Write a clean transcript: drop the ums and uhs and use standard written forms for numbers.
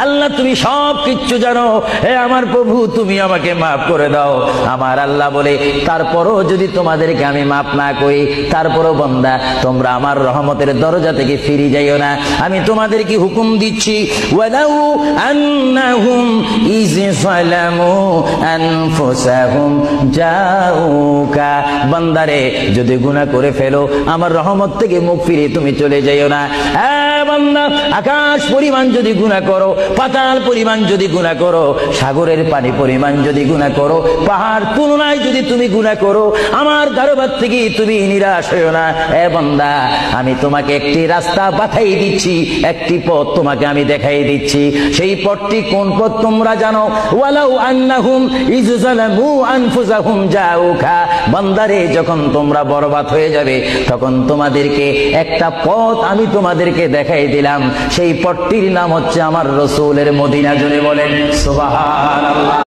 আল্লাহ তুমি সব কিচ্ছু জানো, হে আমার প্রভু তুমি আমাকে মাফ করে দাও। আমার আল্লাহ বলে, তারপরও যদি তোমাদেরকে আমি মাফ না করি, তারপরও বান্দা তোমরা আমার রহমতের দরজা থেকে ফিরে যাইও না। আমি তোমাদেরকে হুকুম দিচ্ছি, ওয়ালাউ আন্নাহুম ইয যালামু আনফুসাহুম জাউকা, বান্দারে যদি গুনাহ করে ফেলো আমার রহমত থেকে মুখ ফিরে তুমি চলে যাইও না। বান্দা, আকাশ পরিমাণ যদি গুনাহ করো, পাতাল পরিমাণ যদি গুনাহ করো, সাগরের পানি পরিমাণ যদি গুনাহ করো, পাহাড় তুলনায় যদি তুমি গুনাহ করো, আমার দরবার থেকে তুমি নিরাশ হইও না। বান্দা, আমি তোমাকে একটি রাস্তা পাঠাই দিচ্ছি, একটি পথ তোমাকে আমি দেখাই দিচ্ছি। সেই পথটি কোন পথ তোমরা জানো? ওয়ালাউ আন্নাহুম ইয যালামু আনফুসাহুম জাউকা, বান্দারে যখন তোমরা বরবাদ হয়ে যাবে তখন তোমাদেরকে একটা পথ আমি তোমাদেরকে দেখাই দিলাম, সেই পথটির নাম হচ্ছে আমার রাসূলের মদিনা। জোরে বলেন সুবহানাল্লাহ।